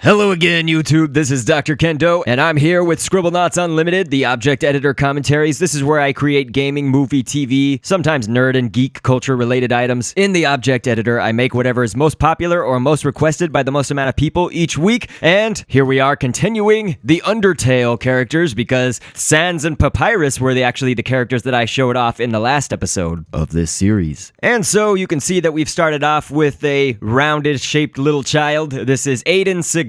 Hello again, YouTube. This is Dr. Kendo, and I'm here with Scribblenauts Unlimited, the object editor commentaries. This is where I create gaming, movie, TV, sometimes nerd and geek culture-related items. In the object editor, I make whatever is most popular or most requested by the most amount of people each week, and here we are continuing the Undertale characters, because Sans and Papyrus were actually the characters that I showed off in the last episode of this series. And so you can see that we've started off with a rounded-shaped little child. This is Aiden Sagawa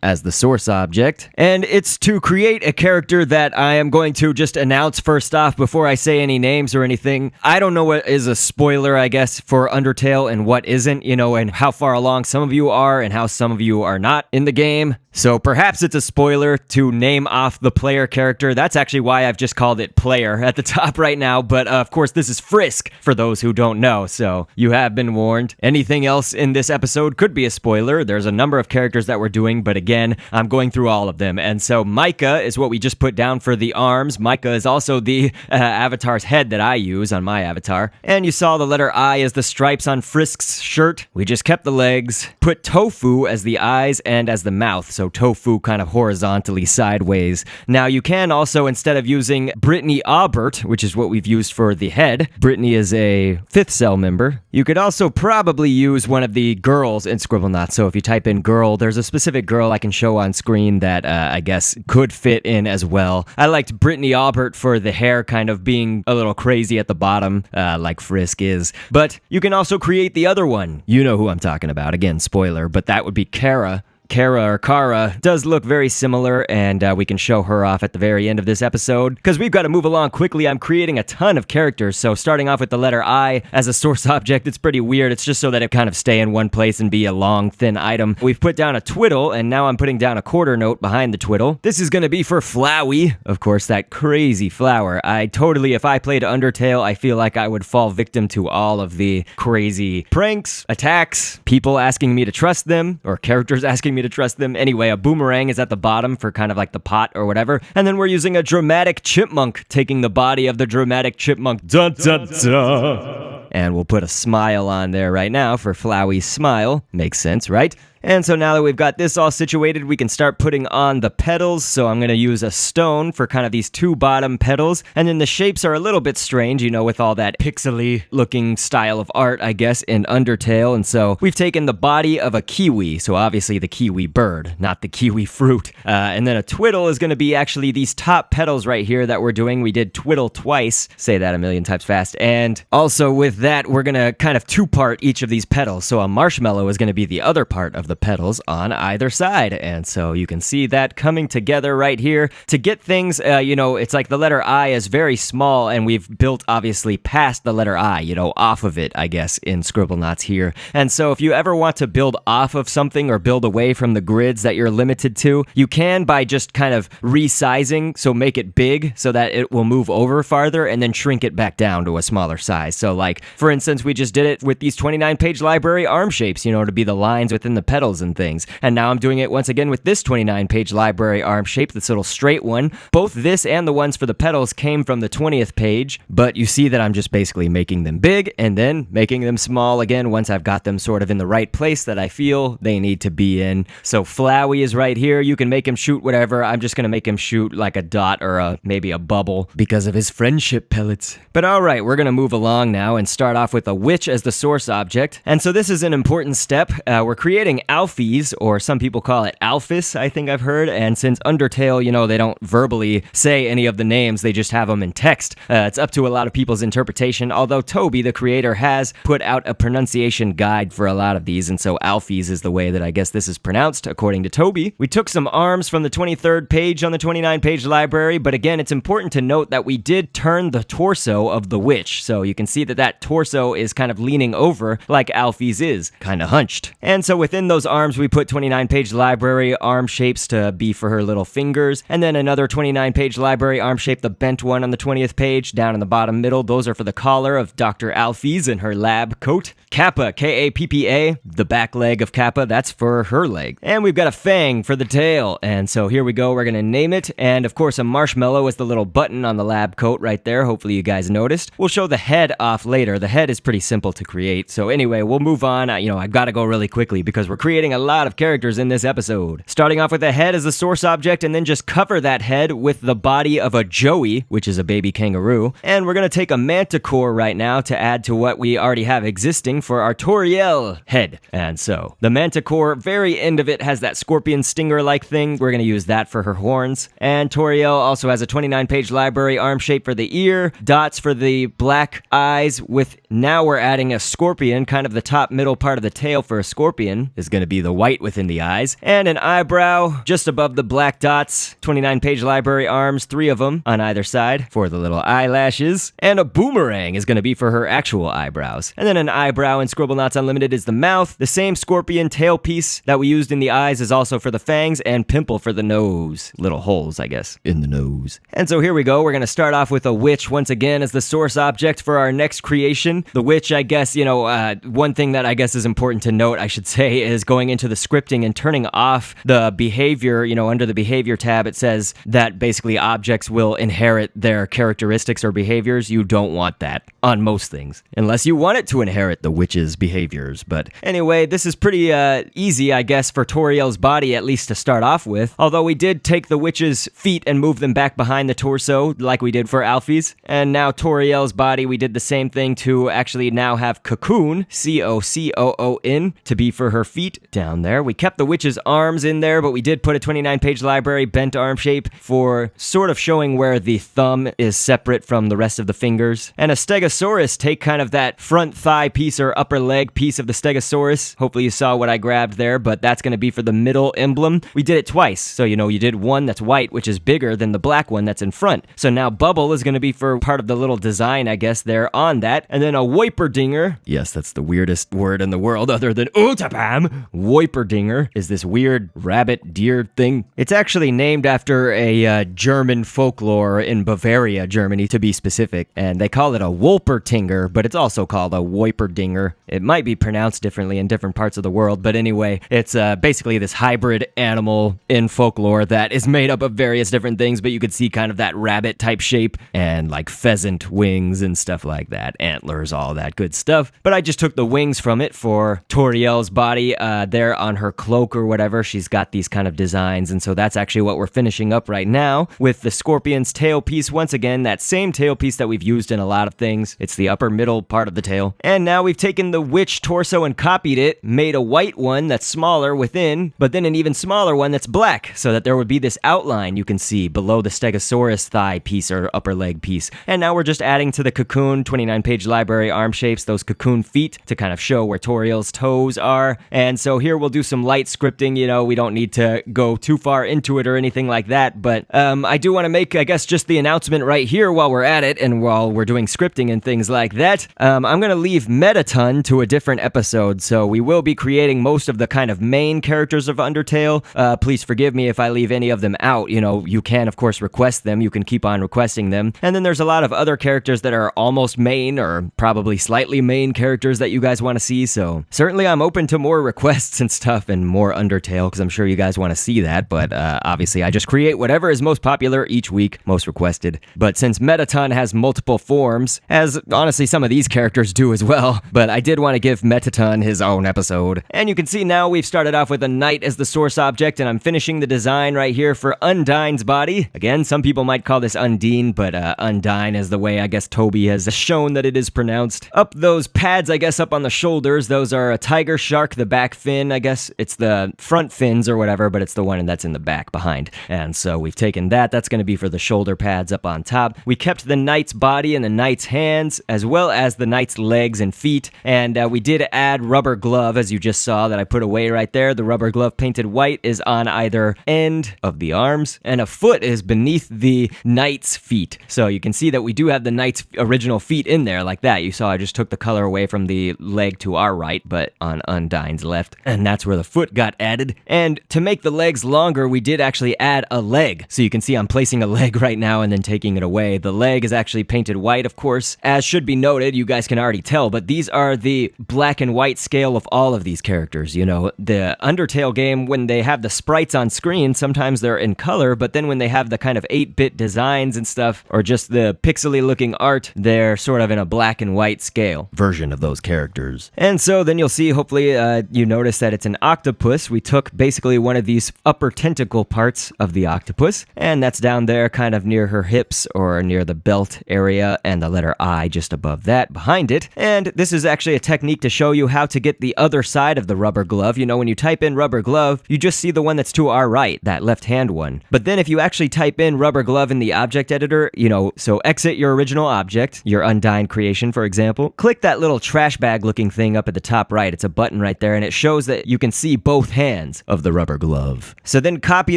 as the source object, and it's to create a character that I am going to just announce first off before I say any names or anything. I don't know what is a spoiler, I guess, for Undertale and what isn't, and how far along some of you are and how some of you are not in the game. So perhaps it's a spoiler to name off the player character. That's actually why I've just called it player at the top right now. But of course, this is Frisk for those who don't know. So you have been warned. Anything else in this episode could be a spoiler. There's a number of characters that we're doing, but again, I'm going through all of them. And so Micah is what we just put down for the arms. Micah is also the avatar's head that I use on my avatar. And you saw the letter I as the stripes on Frisk's shirt. We just kept the legs, put tofu as the eyes and as the mouth. So tofu kind of horizontally sideways. Now you can also, instead of using Brittany Aubert, which is what we've used for the head, Brittany is a 5th cell member, you could also probably use one of the girls in Scribblenauts. So if you type in girl, there's a specific girl I can show on screen that I guess could fit in as well. I liked Brittany Aubert for the hair kind of being a little crazy at the bottom, like Frisk is. But you can also create the other one. You know who I'm talking about. Again, spoiler, but that would be Chara. Chara does look very similar, and we can show her off at the very end of this episode, because we've got to move along quickly. I'm creating a ton of characters, so starting off with the letter I as a source object, it's pretty weird. It's just so that it kind of stay in one place and be a long, thin item. We've put down a twiddle, and now I'm putting down a quarter note behind the twiddle. This is going to be for Flowey, of course, that crazy flower. If I played Undertale, I feel like I would fall victim to all of the crazy pranks, attacks, people asking me to trust them, or characters asking me to trust them. Anyway, a boomerang is at the bottom for kind of like the pot or whatever. And then we're using a dramatic chipmunk, taking the body of the dramatic chipmunk. Dun, dun, dun. And we'll put a smile on there right now for Flowey's smile. Makes sense, right? And so now that we've got this all situated, we can start putting on the petals. So I'm going to use a stone for kind of these two bottom petals. And then the shapes are a little bit strange, with all that pixely looking style of art, I guess, in Undertale. And so we've taken the body of a kiwi. So obviously the kiwi bird, not the kiwi fruit. And then a twiddle is going to be actually these top petals right here that we're doing. We did twiddle twice. Say that a million times fast. And also with that, we're going to kind of two-part each of these petals. So a marshmallow is going to be the other part of the petals on either side. And so you can see that coming together right here. To get things, it's like the letter I is very small, and we've built obviously past the letter I, off of it, I guess, in Scribblenauts here. And so if you ever want to build off of something or build away from the grids that you're limited to, you can by just kind of resizing, so make it big so that it will move over farther, and then shrink it back down to a smaller size. So like, for instance, we just did it with these 29-page library arm shapes, to be the lines within the petals and things. And now I'm doing it once again with this 29-page library arm shape, this little straight one. Both this and the ones for the petals came from the 20th page, but you see that I'm just basically making them big and then making them small again once I've got them sort of in the right place that I feel they need to be in. So Flowey is right here. You can make him shoot whatever. I'm just going to make him shoot like a dot or maybe a bubble because of his friendship pellets. But all right, we're going to move along now and start off with a witch as the source object. And so this is an important step. We're creating Alphys, or some people call it Alphys, I think I've heard. And since Undertale, they don't verbally say any of the names, they just have them in text. It's up to a lot of people's interpretation, although Toby, the creator, has put out a pronunciation guide for a lot of these, and so Alphys is the way that I guess this is pronounced, according to Toby. We took some arms from the 23rd page on the 29-page library, but again, it's important to note that we did turn the torso of the witch, so you can see that torso is kind of leaning over like Alphys is, kind of hunched. And so within those arms, we put 29-page library arm shapes to be for her little fingers, and then another 29-page library arm shape, the bent one on the 20th page, down in the bottom middle. Those are for the collar of Dr. Alphys and her lab coat. Kappa, K-A-P-P-A, the back leg of Kappa, that's for her leg. And we've got a fang for the tail, and so here we go, we're gonna name it, and of course a marshmallow is the little button on the lab coat right there, hopefully you guys noticed. We'll show the head off later. The head is pretty simple to create, so anyway, we'll move on. I've gotta go really quickly because we're creating creating a lot of characters in this episode. Starting off with the head as the source object, and then just cover that head with the body of a joey, which is a baby kangaroo. And we're going to take a manticore right now to add to what we already have existing for our Toriel head. And so, the manticore, very end of it has that scorpion stinger-like thing. We're going to use that for her horns. And Toriel also has a 29-page library arm shape for the ear, dots for the black eyes, with now we're adding a scorpion, kind of the top middle part of the tail for a scorpion is going to be the white within the eyes, and an eyebrow just above the black dots, 29-page library arms, 3 of them on either side for the little eyelashes, and a boomerang is going to be for her actual eyebrows. And then an eyebrow in Scribblenauts Unlimited is the mouth. The same scorpion tail piece that we used in the eyes is also for the fangs, and pimple for the nose. Little holes, I guess, in the nose. And so here we go. We're going to start off with a witch once again as the source object for our next creation. The witch, I guess, one thing that I guess is important to note, I should say, is going into the scripting and turning off the behavior, under the behavior tab, it says that basically objects will inherit their characteristics or behaviors. You don't want that on most things, unless you want it to inherit the witch's behaviors. But anyway, this is pretty easy, I guess, for Toriel's body, at least to start off with. Although we did take the witch's feet and move them back behind the torso, like we did for Alphys. And now Toriel's body, we did the same thing to actually now have Cocoon, Cocoon, to be for her feet down there. We kept the witch's arms in there, but we did put a 29-page library bent arm shape for sort of showing where the thumb is separate from the rest of the fingers. And a Stegosaurus, take kind of that front thigh piece or upper leg piece of the Stegosaurus. Hopefully you saw what I grabbed there, but that's going to be for the middle emblem. We did it twice. So, you did one that's white, which is bigger than the black one that's in front. So now Bubble is going to be for part of the little design, I guess, there on that. And then a Wiperdinger. Yes, that's the weirdest word in the world other than Utapam. Wiperdinger is this weird rabbit deer thing. It's actually named after a German folklore in Bavaria, Germany, to be specific. And they call it a Wolpertinger, but it's also called a Wiperdinger. It might be pronounced differently in different parts of the world, but anyway, it's basically this hybrid animal in folklore that is made up of various different things, but you could see kind of that rabbit type shape and like pheasant wings and stuff like that, antlers, all that good stuff. But I just took the wings from it for Toriel's body there on her cloak or whatever. She's got these kind of designs, and so that's actually what we're finishing up right now with the scorpion's tail piece. Once again, that same tail piece that we've used in a lot of things. It's the upper middle part of the tail. And now we've taken the witch torso and copied it, made a white one that's smaller within, but then an even smaller one that's black, so that there would be this outline you can see below the Stegosaurus thigh piece or upper leg piece. And now we're just adding to the Cocoon 29-page library arm shapes, those Cocoon feet, to kind of show where Toriel's toes are. And so here we'll do some light scripting. We don't need to go too far into it or anything like that, but I do want to make, I guess, just the announcement right here while we're at it and while we're doing scripting and things like that. I'm going to leave Metaton to a different episode, so we will be creating most of the kind of main characters of Undertale. Please forgive me if I leave any of them out. You can, of course, request them. You can keep on requesting them. And then there's a lot of other characters that are almost main or probably slightly main characters that you guys want to see, so certainly I'm open to more requests and stuff and more Undertale, because I'm sure you guys want to see that, but obviously I just create whatever is most popular each week, most requested. But since Metaton has multiple forms, as honestly some of these characters do as well, but I did want to give Metaton his own episode. And you can see now we've started off with a knight as the source object, and I'm finishing the design right here for Undyne's body. Again, some people might call this Undyne, but Undyne is the way I guess Toby has shown that it is pronounced. Up those pads, I guess, up on the shoulders, those are a tiger shark, the back fin, I guess it's the front fins or whatever, but it's the one that's in the back behind. And so we've taken that. That's going to be for the shoulder pads up on top. We kept the knight's body and the knight's hands, as well as the knight's legs and feet. And we did add rubber glove, as you just saw, that I put away right there. The rubber glove painted white is on either end of the arms, and a foot is beneath the knight's feet. So you can see that we do have the knight's original feet in there like that. You saw I just took the color away from the leg to our right, but on Undyne's left. And that's where the foot got added. And to make the legs longer, we did actually add a leg. So you can see I'm placing a leg right now and then taking it away. The leg is actually painted white, of course. As should be noted, you guys can already tell, but these are the black and white scale of all of these characters. The Undertale game, when they have the sprites on screen, sometimes they're in color, but then when they have the kind of 8-bit designs and stuff, or just the pixely looking art, they're sort of in a black and and white scale version of those characters. And so then you'll see, hopefully you notice that it's an octopus. We took basically one of these upper tentacle parts of the octopus, and that's down there kind of near her hips or near the belt area, and the letter I just above that behind it. And this is actually a technique to show you how to get the other side of the rubber glove. You know, when you type in rubber glove, you just see the one that's to our right, that left hand one. But then if you actually type in rubber glove in the object editor, you know, so exit your original object, your Undyne creation, for example, click that little trash bag looking thing up at the top right. It's a button right there, and it shows that you can see both hands of the rubber glove. So then copy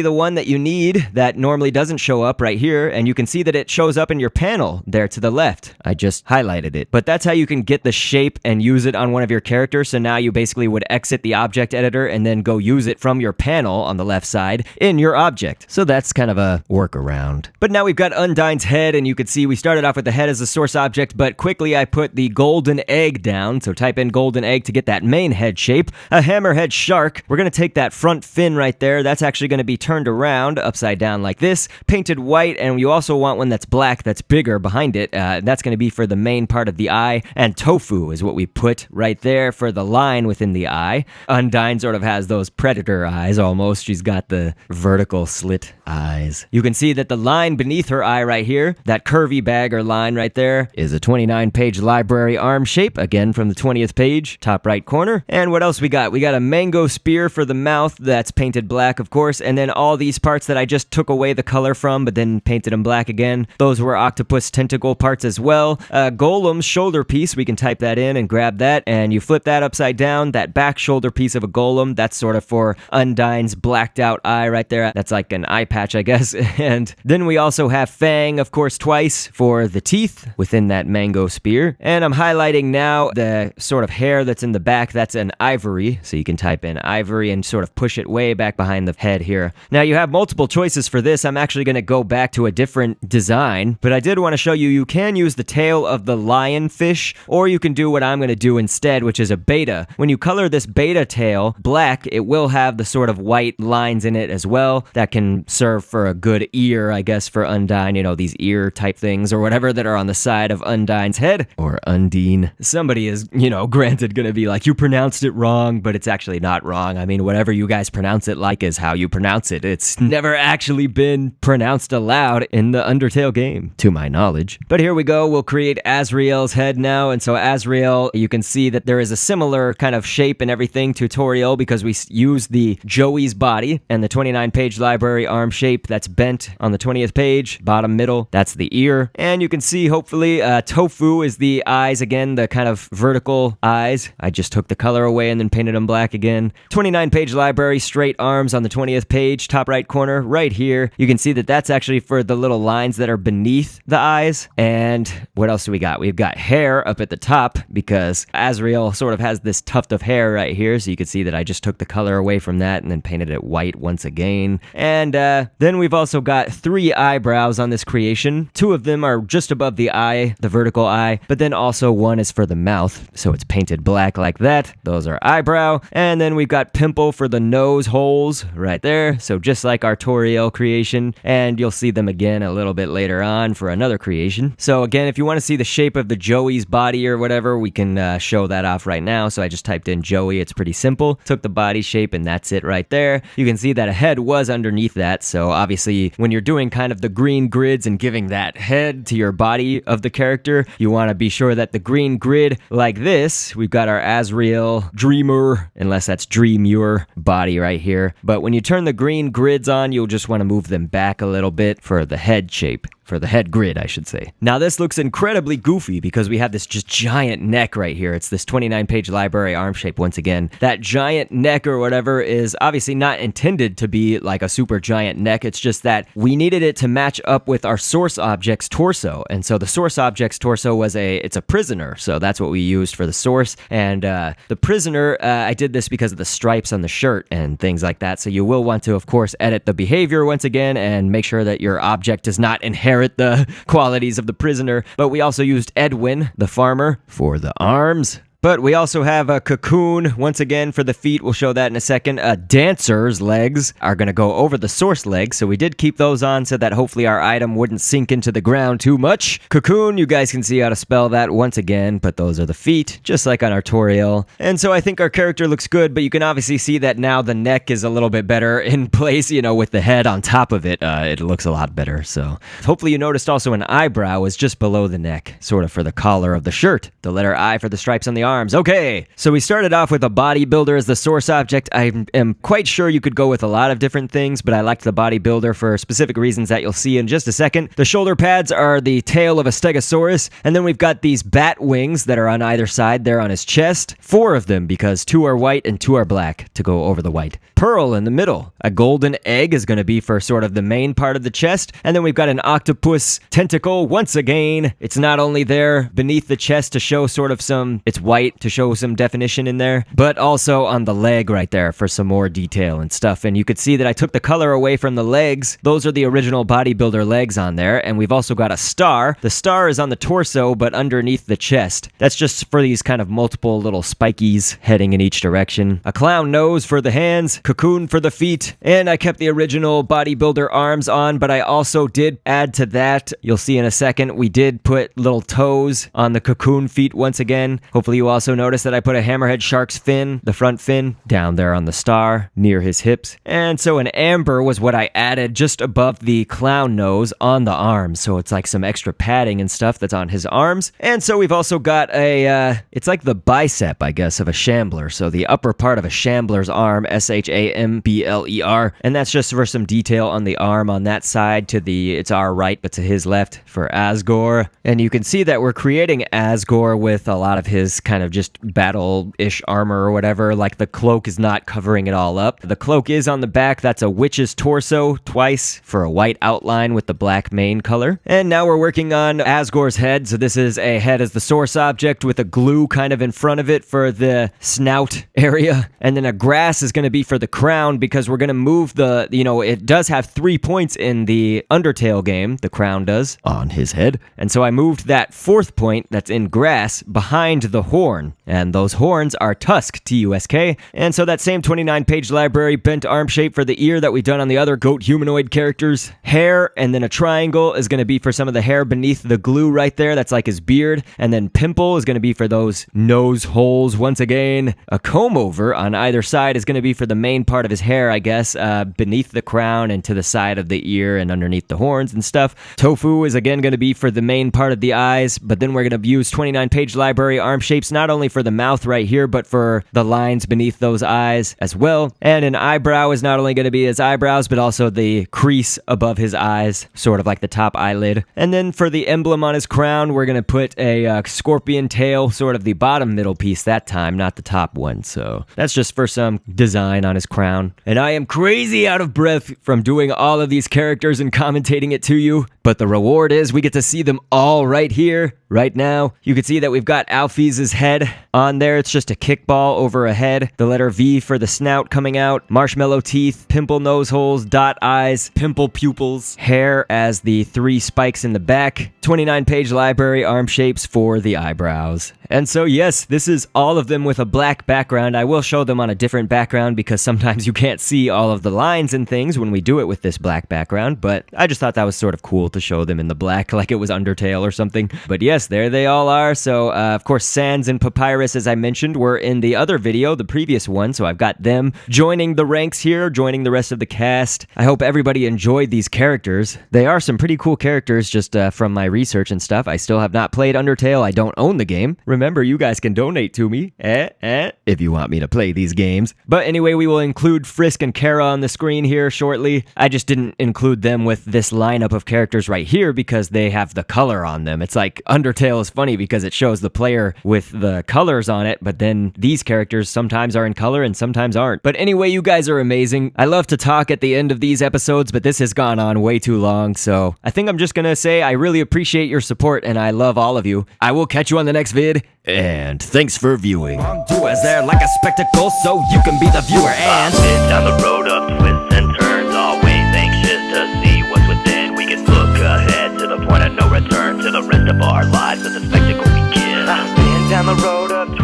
the one that you need that normally doesn't show up right here, and you can see that it shows up in your panel there to the left. I just highlighted it. But that's how you can get the shape and use it on one of your characters. So now you basically would exit the object editor and then go use it from your panel on the left side in your object. So that's kind of a workaround. But now we've got Undyne's head, and you can see we started off with the head as a source object, but quickly I put the golden egg down. So type in golden egg to get that main head shape. A hammerhead shark. We're going to take that front fin right there. That's actually going to be turned around upside down like this, painted white, and you also want one that's black, that's bigger behind it. That's going to be for the main part of the eye, and tofu is what we put right there for the line within the eye. Undyne sort of has those predator eyes almost. She's got the vertical slit eyes. You can see that the line beneath her eye right here, that curvy bag or line right there, is a 29-page library arm shape, again from the 20th page, top right corner. And what else we got? We got a mango spear for the mouth that's painted black, of course, and then all these parts that I just took away the color from but then painted them black again, those were octopus tentacle parts as well. Golem's shoulder piece, we can type that in and grab that, and you flip that upside down, that back shoulder piece of a golem, that's sort of for Undyne's blacked out eye right there. That's like an eye patch, I guess. And then we also have Fang, of course, twice for the teeth within that mango spear. And I'm highlighting now the sort of hair that's in the back. That's an ivory. So you can type in ivory and sort of push it way back behind the head here. Now you have multiple choices for this. I'm actually going to go back to a different design, but I did want to show you, you can use the tail of the lionfish, or you can do what I'm going to do instead, which is a beta. When you color this beta tail black, it will have the sort of white lines in it as well. That can serve for a good ear, I guess, for Undyne, you know, these ear type things or whatever that are on the side of Undyne's head, or Undine. Somebody is, you know, granted going to be like, you pronounced it wrong, but it's actually not wrong. I mean, whatever you guys pronounce it like is how you pronounce it. It's never actually been pronounced aloud in the Undertale game, to my knowledge. But here we go. We'll create Asriel's head now. And so Asriel, you can see that there is a similar kind of shape and everything to Toriel because we use the Joey's body and the 29-page library arm shape that's bent on the 20th page, bottom middle, that's the ear. And you can see, hopefully, tofu is the eyes again, the kind of vertical eyes. I just took the color away and then painted them black again. 29-page library, straight arms on the 20th page, top right corner, right here. You can see that that's actually for the little lines that are beneath the eyes. And what else do we got? We've got hair up at the top because Asriel sort of has this tuft of hair right here. So you can see that I just took the color away from that and then painted it white once again. And then we've also got 3 eyebrows on this creation. 2 of them are just above the eye, the vertical eye, but then also one is for the mouth. So it's painted black like that. Those are eyebrow. And then we've got pimple for the nose holes right there. So just like our Toriel creation, and you'll see them again a little bit later on for another creation. So again, if you want to see the shape of the Joey's body or whatever, we can show that off right now. So I just typed in Joey. It's pretty simple. Took the body shape and that's it right there. You can see that a head was underneath that. So obviously when you're doing kind of the green grids and giving that head to your body of the character, you want to be sure that the green grid like this, we've got our Asriel, Dreemurr, unless that's Dreemurr body right here. But when you turn the green grids on, you'll just want to move them back a little bit for the head shape. For the head grid, I should say. Now this looks incredibly goofy because we have this just giant neck right here. It's this 29-page library arm shape once again. That giant neck or whatever is obviously not intended to be like a super giant neck. It's just that we needed it to match up with our source object's torso. And so the source object's torso was it's a prisoner. So that's what we used for the source. And the prisoner, I did this because of the stripes on the shirt and things like that. So you will want to, of course, edit the behavior once again and make sure that your object does not inherit the qualities of the prisoner. But we also used Edwin, the farmer, for the arms. But we also have a cocoon, once again, for the feet. We'll show that in a second. Dancer's legs are going to go over the source legs, so we did keep those on so that hopefully our item wouldn't sink into the ground too much. Cocoon, you guys can see how to spell that once again, but those are the feet, just like on our Toriel. And so I think our character looks good, but you can obviously see that now the neck is a little bit better in place, with the head on top of it. It looks a lot better, so. Hopefully you noticed also an eyebrow is just below the neck, sort of for the collar of the shirt. The letter I for the stripes on the arms. Okay, so we started off with a bodybuilder as the source object. I am quite sure you could go with a lot of different things, but I liked the bodybuilder for specific reasons that you'll see in just a second. The shoulder pads are the tail of a stegosaurus, and then we've got these bat wings that are on either side there on his chest. 4 of them, because 2 are white and 2 are black to go over the white. Pearl in the middle. A golden egg is going to be for sort of the main part of the chest, and then we've got an octopus tentacle once again. It's not only there beneath the chest to show sort of it's white to show some definition in there, but also on the leg right there for some more detail and stuff. And you could see that I took the color away from the legs. Those are the original bodybuilder legs on there, and we've also got a star. The star is on the torso, but underneath the chest. That's just for these kind of multiple little spikies heading in each direction. A clown nose for the hands, cocoon for the feet, and I kept the original bodybuilder arms on, but I also did add to that, you'll see in a second, we did put little toes on the cocoon feet once again. Hopefully you also noticed that I put a hammerhead shark's fin, the front fin, down there on the star, near his hips. And so an amber was what I added just above the clown nose on the arms, so it's like some extra padding and stuff that's on his arms. And so we've also got it's like the bicep, I guess, of a shambler, so the upper part of a shambler's arm, Shambler, and that's just for some detail on the arm on that side it's our right, but to his left for Asgore. And you can see that we're creating Asgore with a lot of his kind of just battle-ish armor or whatever, like the cloak is not covering it all up. The cloak is on the back, that's a witch's torso twice for a white outline with the black mane color. And now we're working on Asgore's head, so this is a head as the source object with a glue kind of in front of it for the snout area, and then a grass is going to be for the crown because we're going to move it does have 3 points in the Undertale game, the crown does, on his head, and so I moved that 4th point that's in grass behind the horn, and those horns are tusk, Tusk, and so that same 29-page library bent arm shape for the ear that we've done on the other goat humanoid characters, hair, and then a triangle is going to be for some of the hair beneath the glue right there, that's like his beard, and then pimple is going to be for those nose holes once again. A comb over on either side is going to be for the main part of his hair, I guess, beneath the crown and to the side of the ear and underneath the horns and stuff. Tofu is again going to be for the main part of the eyes, but then we're going to use 29-page library arm shapes not only for the mouth right here, but for the lines beneath those eyes as well. And an eyebrow is not only going to be his eyebrows, but also the crease above his eyes, sort of like the top eyelid. And then for the emblem on his crown, we're going to put a scorpion tail, sort of the bottom middle piece that time, not the top one. So that's just for some design on his crown. And I am crazy out of breath from doing all of these characters and commentating it to you, but the reward is we get to see them all right here, right now. You can see that we've got Alphys' head on there. It's just a kickball over a head. The letter V for the snout coming out. Marshmallow teeth, pimple nose holes, dot eyes, pimple pupils, hair as the 3 spikes in the back. 29-page library arm shapes for the eyebrows. And so yes, this is all of them with a black background. I will show them on a different background because sometimes you can't see all of the lines and things when we do it with this black background, but I just thought that was sort of cool to show them in the black like it was Undertale or something. But yes, there they all are. So of course Sans and Papyrus, as I mentioned, were in the other video, the previous one, so I've got them joining the ranks here, joining the rest of the cast. I hope everybody enjoyed these characters. They are some pretty cool characters just from my research and stuff. I still have not played Undertale. I don't own the game. Remember, you guys can donate to me if you want me to play these games. But anyway, we will include Frisk and Chara on the screen here shortly. I just didn't include them with this lineup of characters right here because they have the color on them. It's like Undertale is funny because it shows the player with the colors on it, but then these characters sometimes are in color and sometimes aren't. But anyway, you guys are amazing. I love to talk at the end of these episodes, but this has gone on way too long, so I think I'm just gonna say I really appreciate your support and I love all of you. I will catch you on the next vid, and thanks for viewing. Do as there like a spectacle so you can be the viewer and down the road of twists and turns, always anxious to see what's within. We can look ahead to the point of no return, to the rest of our lives as the spectacle begins. I've been down the road of